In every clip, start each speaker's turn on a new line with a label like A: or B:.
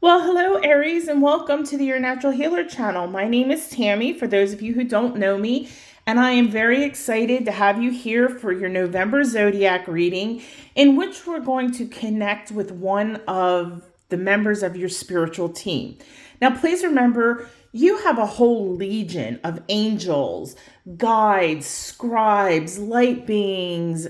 A: Well, hello, Aries, and welcome to the Your Natural Healer channel. My name is Tammy, for those of you who don't know me, and I am very excited to have you here for your November Zodiac reading, in which we're going to connect with one of the members of your spiritual team. Now, please remember, you have a whole legion of angels, guides, scribes, light beings,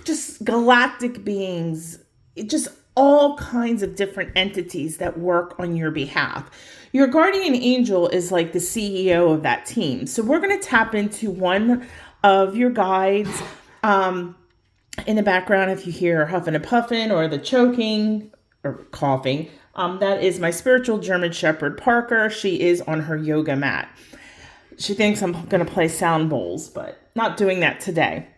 A: just galactic beings, just all kinds of different entities that work on your behalf. Your guardian angel is like the CEO of that team. So we're going to tap into one of your guides. In the background, if you hear huffing and puffing or the choking or coughing, that is my spiritual German Shepherd, Parker. She is on her yoga mat. She thinks I'm going to play sound bowls, but not doing that today.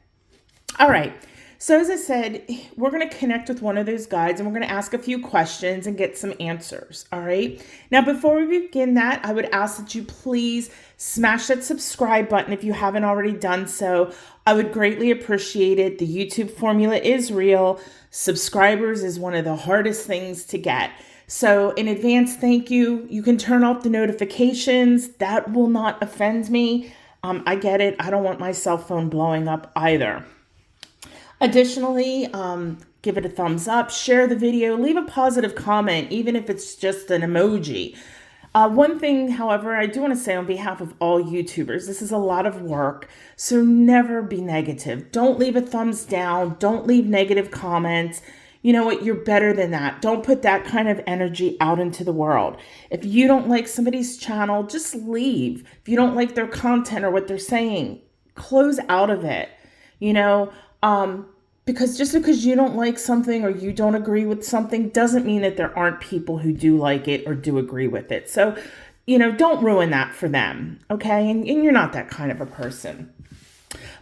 A: All right. So as I said, we're going to connect with one of those guides and we're going to ask a few questions and get some answers. All right. Now, before we begin that, I would ask that you please smash that subscribe button if you haven't already done so. I would greatly appreciate it. The YouTube formula is real. Subscribers is one of the hardest things to get. So in advance, thank you. You can turn off the notifications. That will not offend me. I get it. I don't want my cell phone blowing up either. Additionally, give it a thumbs up, share the video, leave a positive comment, even if it's just an emoji. One thing, however, I do want to say on behalf of all YouTubers, this is a lot of work, so never be negative. Don't leave a thumbs down. Don't leave negative comments. You know what? You're better than that. Don't put that kind of energy out into the world. If you don't like somebody's channel, just leave. If you don't like their content or what they're saying, close out of it. Because just because you don't like something or you don't agree with something doesn't mean that there aren't people who do like it or do agree with it. So, don't ruin that for them, okay? And you're not that kind of a person.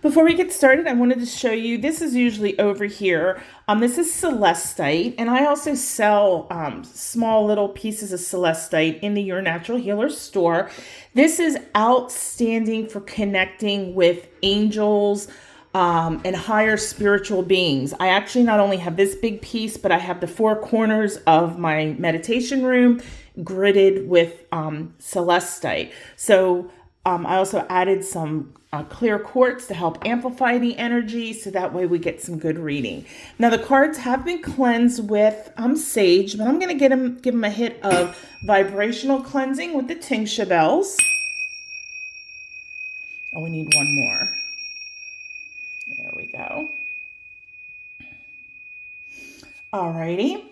A: Before we get started, I wanted to show you, this is usually over here. This is celestite, and I also sell small little pieces of celestite in the Your Natural Healer store. This is outstanding for connecting with angels, and higher spiritual beings. I actually not only have this big piece, but I have the four corners of my meditation room gridded with celestite. So I also added some clear quartz to help amplify the energy, so that way we get some good reading. Now the cards have been cleansed with sage, but I'm going to give them a hit of vibrational cleansing with the tincture bells. Oh, we need one more. There we go. Alrighty.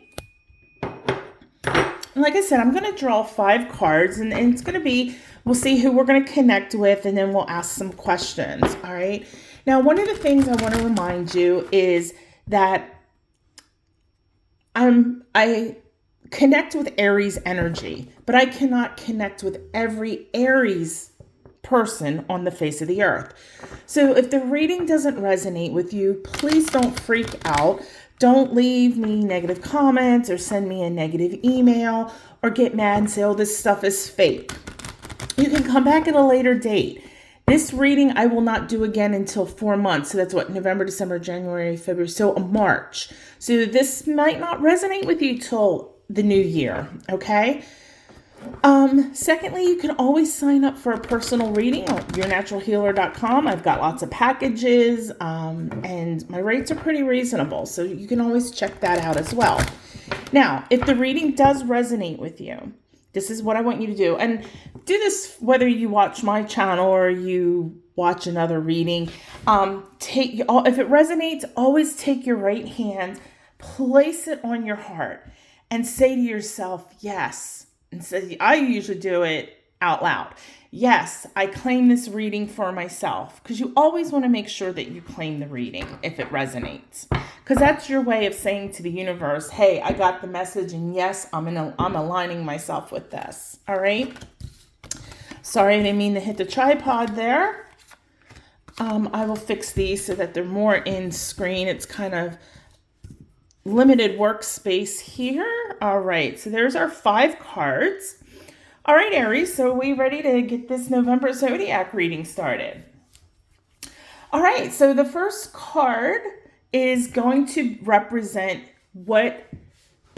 A: Like I said, I'm going to draw 5 cards, and it's going to be, we'll see who we're going to connect with, and then we'll ask some questions. All right. Now, one of the things I want to remind you is that I connect with Aries energy, but I cannot connect with every Aries person on the face of the earth. So if the reading doesn't resonate with you, please don't freak out. Don't leave me negative comments or send me a negative email or get mad and say, oh, this stuff is fake. You can come back at a later date. This reading I will not do again until 4 months. So that's what, November, December, January, February, so March. So this might not resonate with you till the new year, okay? Secondly, you can always sign up for a personal reading on yournaturalhealer.com. I've got lots of packages, and my rates are pretty reasonable, so you can always check that out as well. Now, if the reading does resonate with you, this is what I want you to do. And do this whether you watch my channel or you watch another reading. If it resonates, always take your right hand, place it on your heart, and say to yourself, yes. And so I usually do it out loud. Yes, I claim this reading for myself, because you always want to make sure that you claim the reading if it resonates, because that's your way of saying to the universe, hey, I got the message, and yes, I'm aligning myself with this. All right. Sorry, I didn't mean to hit the tripod there. I will fix these so that they're more in screen. It's kind of limited workspace here. All right, so there's our 5 cards. All right, Aries, so are we ready to get this November Zodiac reading started? All right, so the first card is going to represent what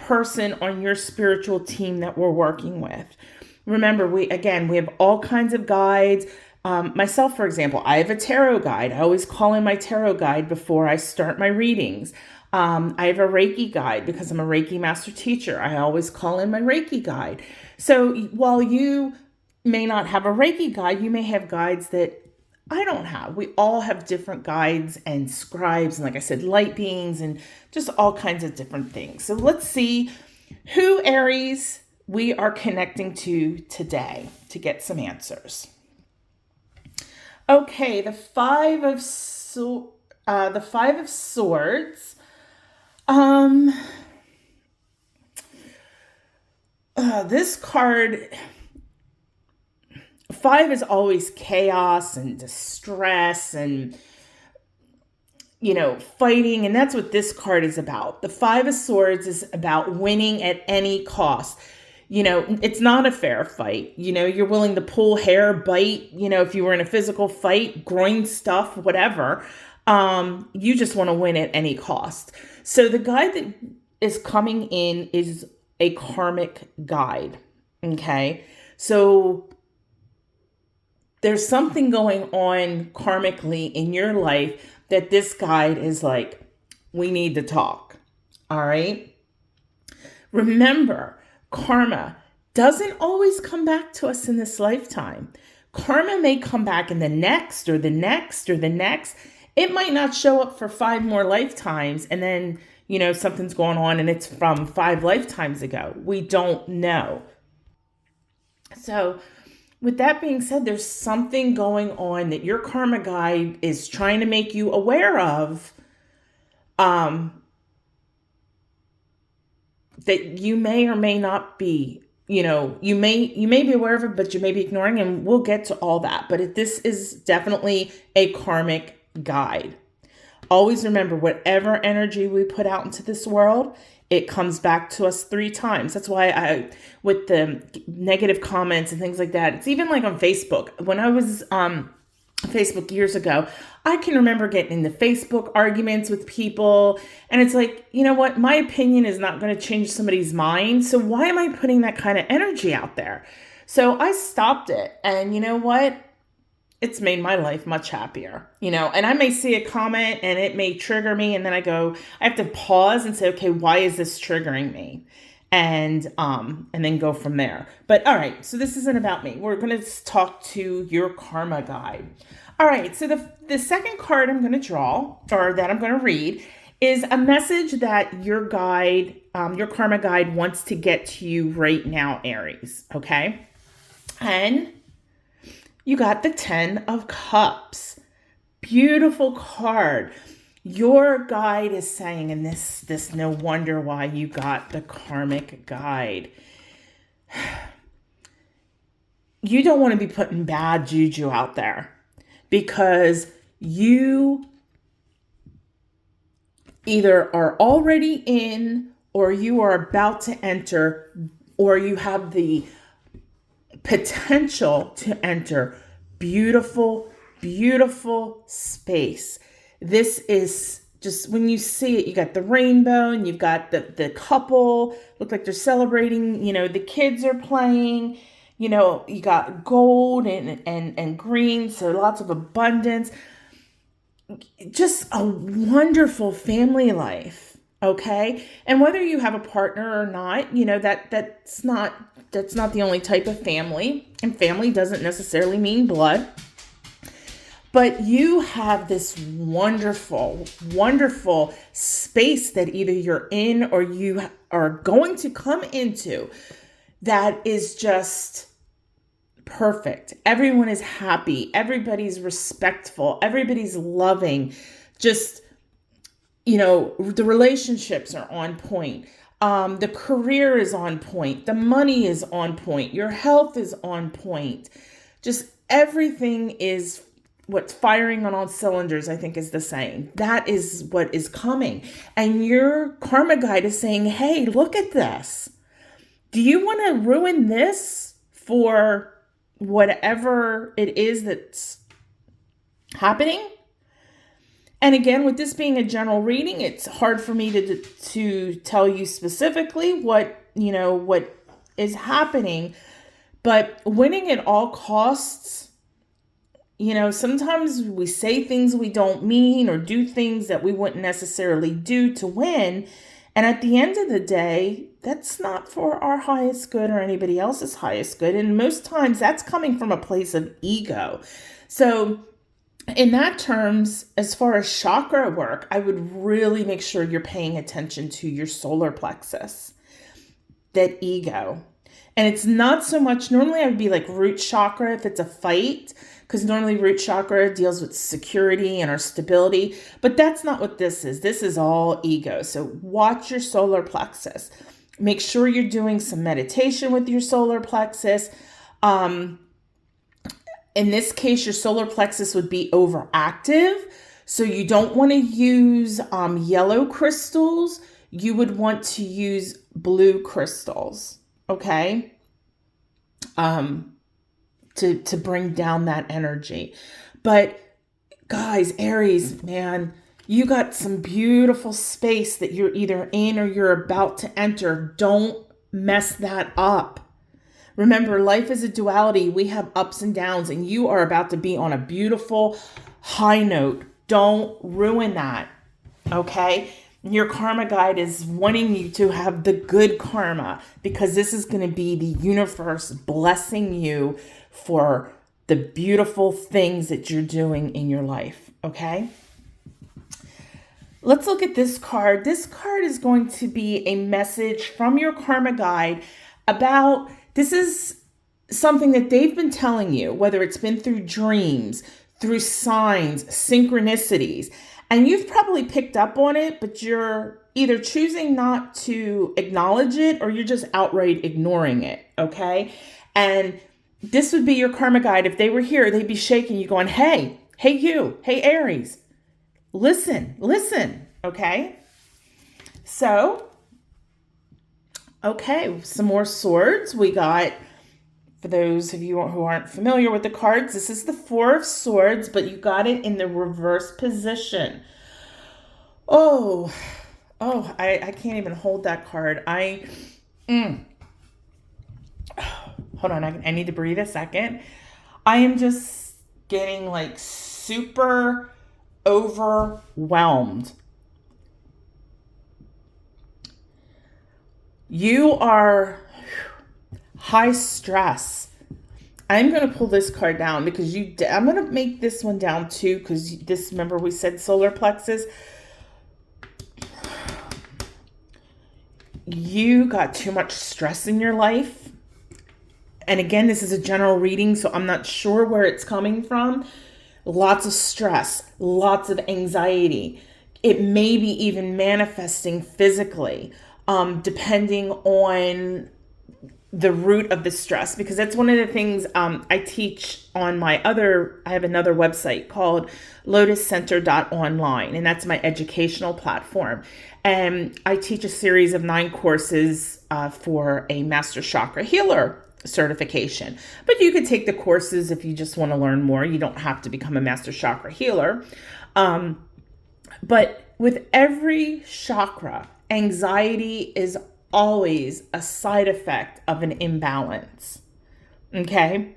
A: person on your spiritual team that we're working with. Remember, we have all kinds of guides. Myself, for example, I have a tarot guide. I always call in my tarot guide before I start my readings. I have a Reiki guide because I'm a Reiki master teacher. I always call in my Reiki guide. So while you may not have a Reiki guide, you may have guides that I don't have. We all have different guides and scribes and, like I said, light beings and just all kinds of different things. So let's see who, Aries, we are connecting to today to get some answers. Okay, the Five of Swords. This card, 5 is always chaos and distress and, fighting. And that's what this card is about. The 5 of Swords is about winning at any cost. It's not a fair fight. You're willing to pull hair, bite, if you were in a physical fight, groin stuff, whatever. You just want to win at any cost. So the guide that is coming in is a karmic guide. Okay. So there's something going on karmically in your life that this guide is like, we need to talk. All right. Remember, karma doesn't always come back to us in this lifetime. Karma may come back in the next or the next or the next. It might not show up for 5 more lifetimes and then, something's going on and it's from 5 lifetimes ago. We don't know. So with that being said, there's something going on that your karma guide is trying to make you aware of, that you may or may not be, you may be aware of it, but you may be ignoring, and we'll get to all that. But this is definitely a karmic guide. Always remember, whatever energy we put out into this world, it comes back to us 3 times. That's why with the negative comments and things like that, it's even like on Facebook. When I was Facebook years ago, I can remember getting into Facebook arguments with people. And it's like, you know what? My opinion is not going to change somebody's mind. So why am I putting that kind of energy out there? So I stopped it. And you know what? It's made my life much happier, and I may see a comment and it may trigger me. And then I have to pause and say, okay, why is this triggering me? And then go from there. But all right, so this isn't about me. We're going to talk to your karma guide. All right, so the second card I'm going to draw, or that I'm going to read, is a message that your guide, your karma guide, wants to get to you right now, Aries. Okay, and you got the 10 of Cups. Beautiful card. Your guide is saying, and this no wonder why you got the karmic guide. You don't want to be putting bad juju out there, because you either are already in, or you are about to enter, or you have the potential to enter beautiful, beautiful space. This is just, when you see it, you got the rainbow and you've got the couple, look like they're celebrating, the kids are playing, you got gold and green, so lots of abundance. Just a wonderful family life, okay? And whether you have a partner or not, that's not the only type of family, and family doesn't necessarily mean blood. But you have this wonderful, wonderful space that either you're in or you are going to come into that is just perfect. Everyone is happy. Everybody's respectful. Everybody's loving. Just, the relationships are on point. The career is on point. The money is on point. Your health is on point. Just everything is what's firing on all cylinders, I think is the saying. That is what is coming. And your karma guide is saying, hey, look at this. Do you want to ruin this for whatever it is that's happening? And again, with this being a general reading, it's hard for me to tell you specifically what is happening. But winning at all costs, sometimes we say things we don't mean or do things that we wouldn't necessarily do to win. And at the end of the day, that's not for our highest good or anybody else's highest good. And most times that's coming from a place of ego. So in that terms, as far as chakra work, I would really make sure you're paying attention to your solar plexus, that ego. And it's not so much, normally I would be like root chakra if it's a fight, because normally root chakra deals with security and our stability, but that's not what this is. This is all ego. So watch your solar plexus. Make sure you're doing some meditation with your solar plexus. In this case, your solar plexus would be overactive. So you don't want to use yellow crystals. You would want to use blue crystals, okay? To bring down that energy. But guys, Aries, man, you got some beautiful space that you're either in or you're about to enter. Don't mess that up. Remember, life is a duality. We have ups and downs, and you are about to be on a beautiful high note. Don't ruin that, okay? Your karma guide is wanting you to have the good karma, because this is going to be the universe blessing you for the beautiful things that you're doing in your life, okay? Let's look at this card. This card is going to be a message from your karma guide about, this is something that they've been telling you, whether it's been through dreams, through signs, synchronicities, and you've probably picked up on it, but you're either choosing not to acknowledge it or you're just outright ignoring it, okay? And this would be your karma guide. If they were here, they'd be shaking you going, hey you, hey Aries, listen, okay? So, okay, some more swords. We got, for those of you who aren't familiar with the cards, this is the Four of Swords, but you got it in the reverse position. Oh, I can't even hold that card. Hold on, I need to breathe a second. I am just getting like super overwhelmed. You are high stress. I'm going to pull this card down because I'm going to make this one down too, because this, remember we said solar plexus. You got too much stress in your life. And again, this is a general reading, so I'm not sure where it's coming from. Lots of stress, lots of anxiety. It may be even manifesting physically, depending on the root of the stress, because that's one of the things I teach on I have another website called lotuscenter.online, and that's my educational platform. And I teach a series of 9 courses for a Master Chakra Healer certification. But you could take the courses if you just want to learn more. You don't have to become a Master Chakra Healer. But with every chakra, anxiety is always a side effect of an imbalance. Okay?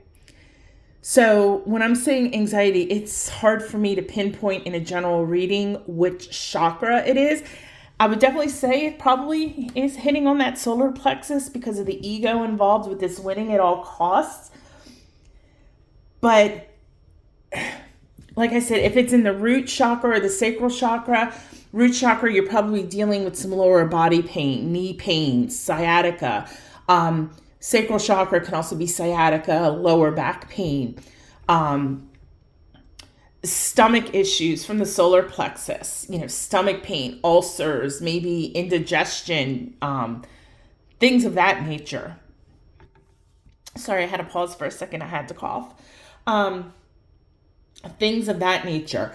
A: So when I'm saying anxiety, it's hard for me to pinpoint in a general reading which chakra it is. I would definitely say it probably is hitting on that solar plexus because of the ego involved with this winning at all costs. But like I said, if it's in the root chakra or the sacral chakra, root chakra, you're probably dealing with some lower body pain, knee pain, sciatica. Sacral chakra can also be sciatica, lower back pain. Stomach issues from the solar plexus, stomach pain, ulcers, maybe indigestion, things of that nature. Sorry, I had to pause for a second. I had to cough. Things of that nature.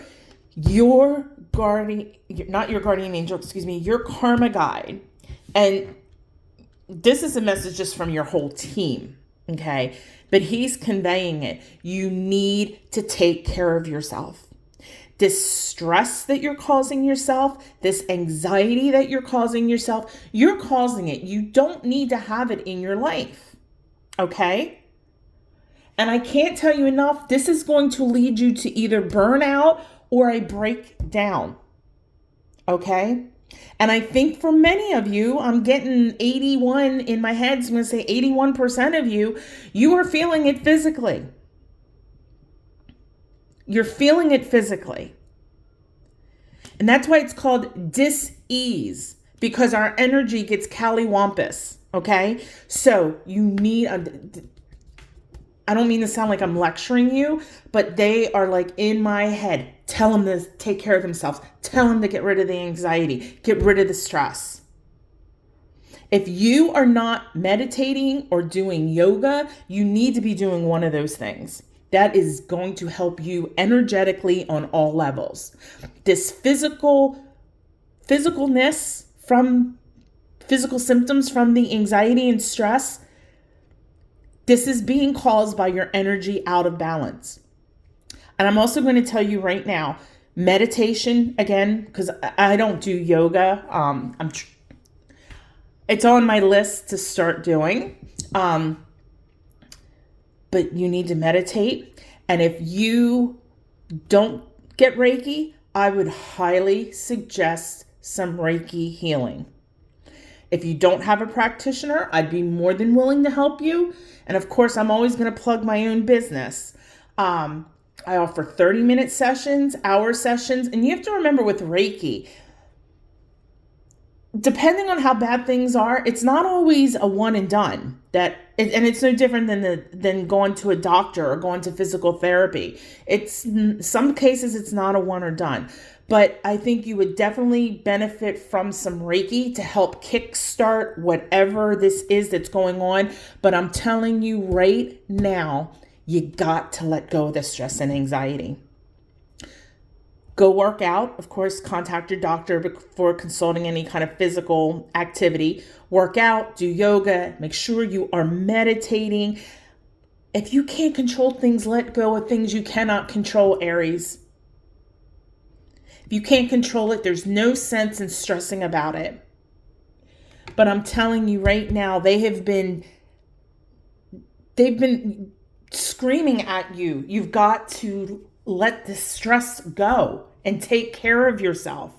A: Your karma guide. And this is a message just from your whole team, okay? But he's conveying it. You need to take care of yourself. this stress that you're causing yourself, this anxiety that you're causing yourself, you're causing it. You don't need to have it in your life. Okay? And I can't tell you enough, this is going to lead you to either burnout or a breakdown. Okay? And I think for many of you, I'm getting 81 in my head, so I'm going to say 81% of you, you are feeling it physically. You're feeling it physically. And that's why it's called dis-ease, because our energy gets cattywampus, okay? So you need, I don't mean to sound like I'm lecturing you, but they are like in my head. Tell them to take care of themselves. Tell them to get rid of the anxiety, get rid of the stress. If you are not meditating or doing yoga, you need to be doing one of those things. That is going to help you energetically on all levels. This physicalness from physical symptoms from the anxiety and stress, this is being caused by your energy out of balance. And I'm also going to tell you right now, meditation, again, because I don't do yoga. It's on my list to start doing. But you need to meditate. And if you don't get Reiki, I would highly suggest some Reiki healing. If you don't have a practitioner, I'd be more than willing to help you. And of course, I'm always going to plug my own business. I offer 30-minute sessions, hour sessions. And you have to remember with Reiki, depending on how bad things are, it's not always a one and done. And it's no different than going to a doctor or going to physical therapy. It's some cases it's not a one or done. But I think you would definitely benefit from some Reiki to help kickstart whatever this is that's going on. But I'm telling you right now, you got to let go of the stress and anxiety. Go work out. Of course, contact your doctor before consulting any kind of physical activity. Work out, do yoga, make sure you are meditating. If you can't control things, let go of things you cannot control, Aries. If you can't control it, there's no sense in stressing about it. But I'm telling you right now, they've been screaming at you. You've got to let the stress go and take care of yourself.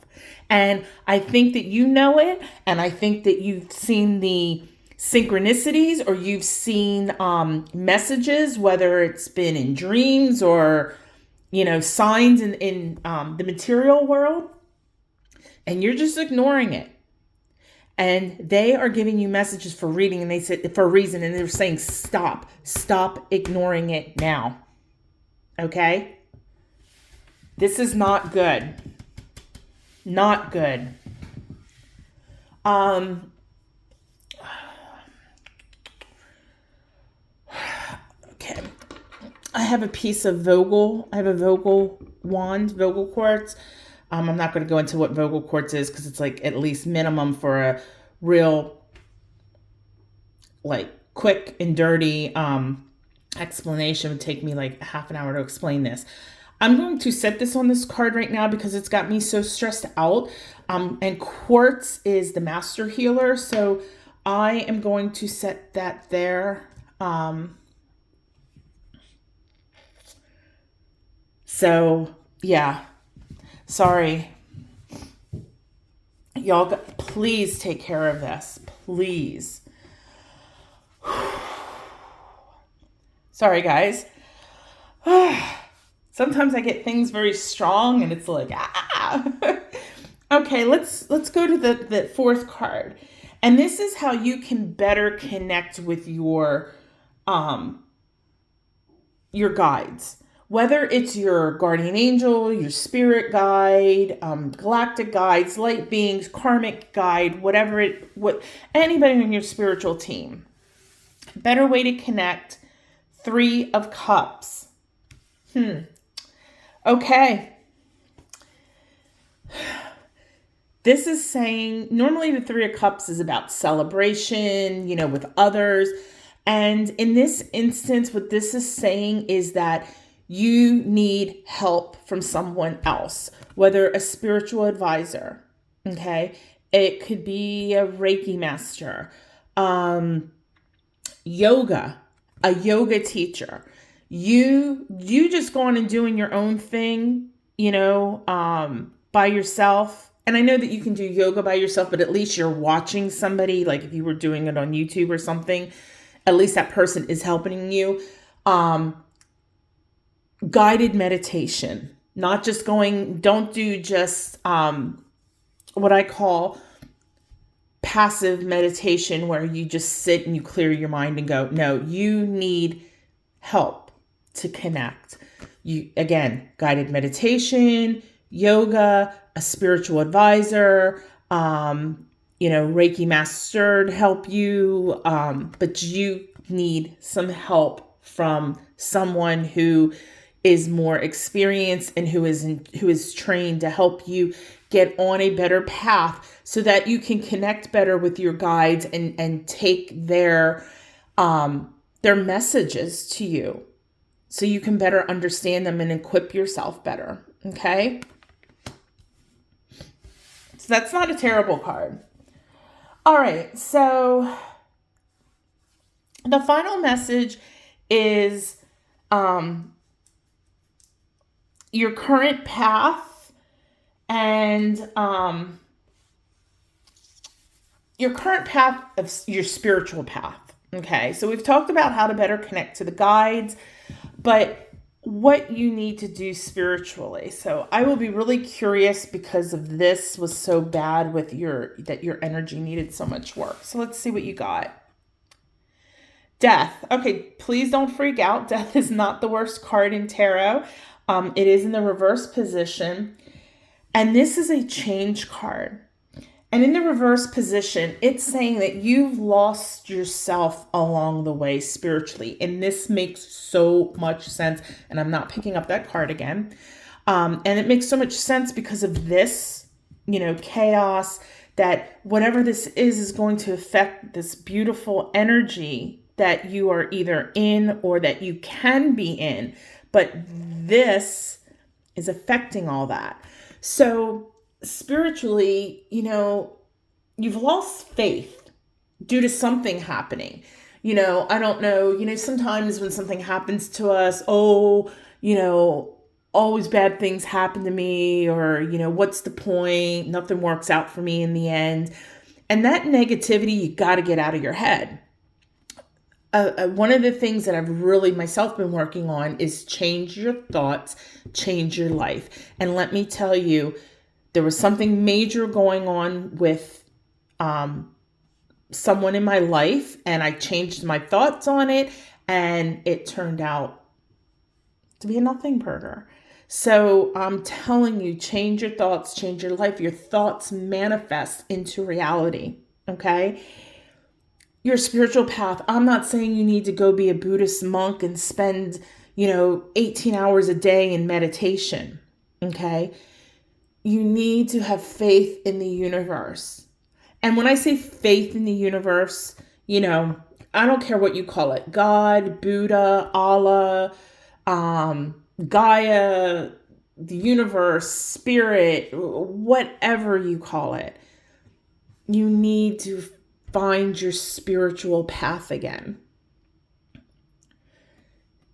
A: And I think that you know it. And I think that you've seen the synchronicities or you've seen messages, whether it's been in dreams or, signs in the material world. And you're just ignoring it. And they are giving you messages for reading, and they said for a reason, and they're saying stop ignoring it now. Okay? This is not good. Not good. Okay. I have a piece of Vogel. I have a Vogel wand, Vogel quartz. I'm not going to go into what Vogel quartz is because it's like at least minimum for a real quick and dirty explanation. It would take me like half an hour to explain this. I'm going to set this on this card right now because it's got me so stressed out. And quartz is the master healer. So I am going to set that there. So yeah. Sorry. Y'all, please take care of this. Please. Sorry, guys. Sometimes I get things very strong and it's like, Okay, let's go to the fourth card. And this is how you can better connect with your guides. Whether it's your guardian angel, your spirit guide, galactic guides, light beings, karmic guide, anybody on your spiritual team. Better way to connect, 3 of Cups. Okay. This is saying, normally the 3 of Cups is about celebration, with others. And in this instance, what this is saying is that You need help from someone else, whether a spiritual advisor, okay? It could be a Reiki master, yoga, a yoga teacher. You just going and doing your own thing, by yourself. And I know that you can do yoga by yourself, but at least you're watching somebody, like if you were doing it on YouTube or something, at least that person is helping you. Guided meditation, not just don't do just what I call passive meditation where you just sit and you clear your mind and go. No, you need help to connect. Again, guided meditation, yoga, a spiritual advisor, Reiki master to help you. But you need some help from someone who is more experienced and who is trained to help you get on a better path so that you can connect better with your guides and take their messages to you so you can better understand them and equip yourself better. Okay? So that's not a terrible card. All right. So the final message is your current path and your current path of your spiritual path. Okay, so we've talked about how to better connect to the guides, but what you need to do spiritually. So I will be really curious because of this was so bad with that your energy needed so much work. So let's see what you got. Death. Okay, please don't freak out. Death is not the worst card in tarot. It is in the reverse position. And this is a change card. And in the reverse position, it's saying that you've lost yourself along the way spiritually. And this makes so much sense. And I'm not picking up that card again. And it makes so much sense because of this, chaos, that whatever this is going to affect this beautiful energy that you are either in or that you can be in. But this is affecting all that. So spiritually, you've lost faith due to something happening. I don't know, sometimes when something happens to us, always bad things happen to me, or, what's the point? Nothing works out for me in the end. And that negativity, you got to get out of your head. One of the things that I've really myself been working on is change your thoughts, change your life. And let me tell you, there was something major going on with someone in my life, and I changed my thoughts on it, and it turned out to be a nothing burger. So I'm telling you, change your thoughts, change your life. Your thoughts manifest into reality, okay? Your spiritual path. I'm not saying you need to go be a Buddhist monk and spend, 18 hours a day in meditation. Okay. You need to have faith in the universe. And when I say faith in the universe, I don't care what you call it. God, Buddha, Allah, Gaia, the universe, spirit, whatever you call it. You need to find your spiritual path again.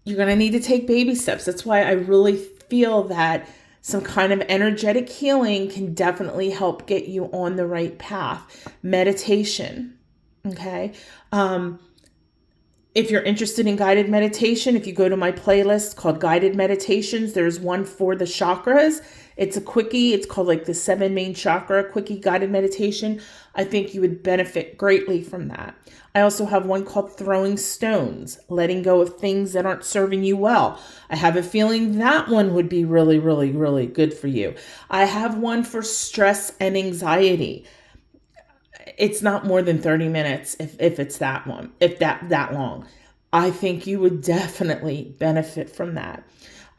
A: You're going to need to take baby steps. That's why I really feel that some kind of energetic healing can definitely help get you on the right path. Meditation. Okay. If you're interested in guided meditation, if you go to my playlist called Guided Meditations, there's one for the chakras. It's a quickie. It's called like the 7 main chakra quickie guided meditation. I think you would benefit greatly from that. I also have one called Throwing Stones, letting go of things that aren't serving you well. I have a feeling that one would be really, really, really good for you. I have one for stress and anxiety. It's not more than 30 minutes if it's that one, if that long. I think you would definitely benefit from that.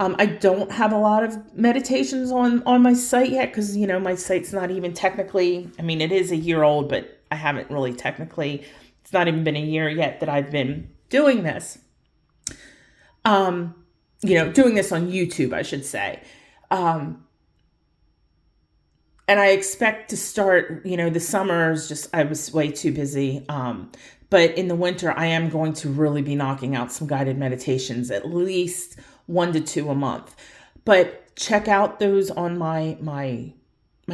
A: I don't have a lot of meditations on my site yet because, my site's not even technically, it is a year old, but I haven't really technically, it's not even been a year yet that I've been doing this. doing this on YouTube, I should say. And I expect to start, the summers, I was way too busy. But in the winter, I am going to really be knocking out some guided meditations, at least 1 to 2 a month. But check out those on my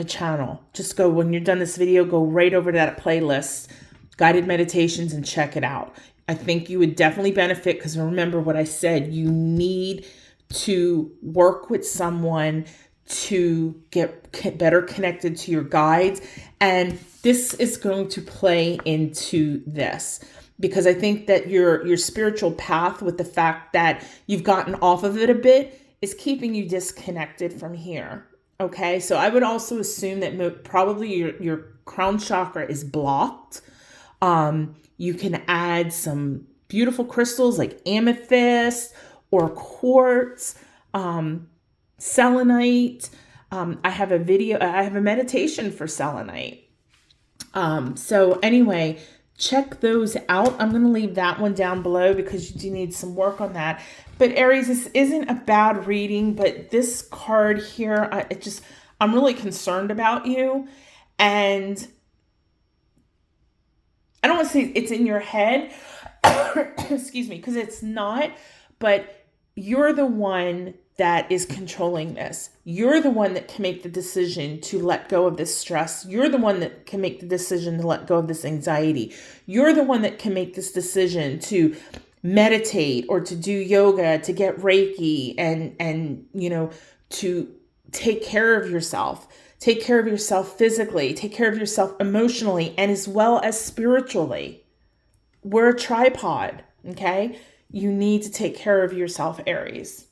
A: channel. Just go, when you're done this video, go right over to that playlist, guided meditations, and check it out. I think you would definitely benefit, because remember what I said, you need to work with someone to get better connected to your guides. And this is going to play into this, because I think that your spiritual path, with the fact that you've gotten off of it a bit, is keeping you disconnected from here. Okay, so I would also assume that probably your crown chakra is blocked. You can add some beautiful crystals like amethyst or quartz, selenite. I have a meditation for selenite. So anyway, check those out. I'm going to leave that one down below, because you do need some work on that. But Aries, this isn't a bad reading, but this card here, I'm really concerned about you. And I don't want to say it's in your head, excuse me, because it's not, but you're the one that is controlling this. You're the one that can make the decision to let go of this stress. You're the one that can make the decision to let go of this anxiety. You're the one that can make this decision to meditate or to do yoga, to get Reiki, and to take care of yourself. Take care of yourself physically, take care of yourself emotionally, and as well as spiritually. We're a tripod, okay? You need to take care of yourself, Aries.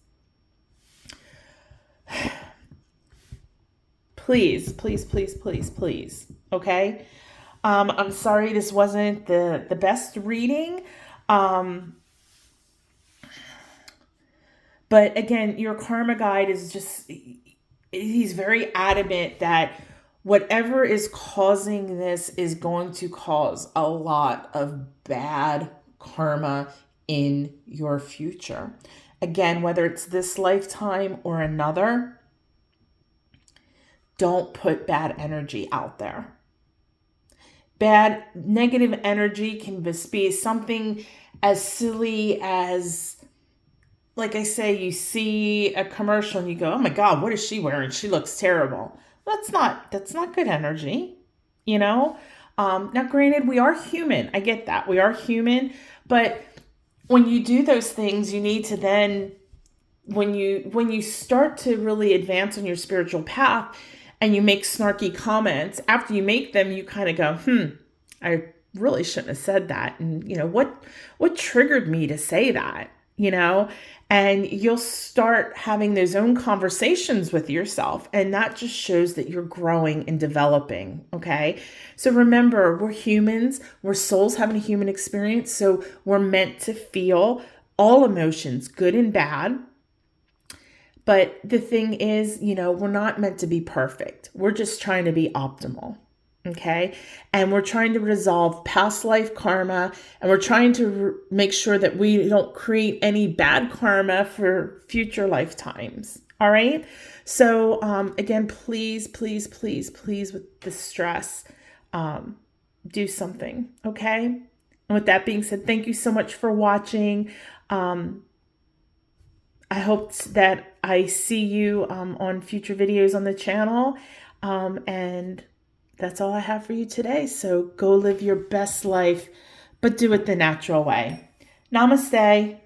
A: Please, please, please, please, please, okay? I'm sorry this wasn't the best reading. But again, your karma guide is he's very adamant that whatever is causing this is going to cause a lot of bad karma in your future. Again, whether it's this lifetime or another, don't put bad energy out there. Bad, negative energy can be something as silly as, like I say, you see a commercial and you go, oh my God, what is she wearing? She looks terrible. That's not good energy, Now, granted, we are human. I get that. We are human. But when you do those things, you need to then, when you start to really advance on your spiritual path and you make snarky comments, after you make them, you kind of go, I really shouldn't have said that. And, what triggered me to say that? And you'll start having those own conversations with yourself. And that just shows that you're growing and developing. Okay. So remember, we're humans, we're souls having a human experience. So we're meant to feel all emotions, good and bad. But the thing is, we're not meant to be perfect. We're just trying to be optimal. Okay. And we're trying to resolve past life karma, and we're trying to make sure that we don't create any bad karma for future lifetimes. All right. So, again, please, please, please, please, with the stress, do something. Okay. And with that being said, thank you so much for watching. I hope that I see you, on future videos on the channel. And that's all I have for you today. So go live your best life, but do it the natural way. Namaste.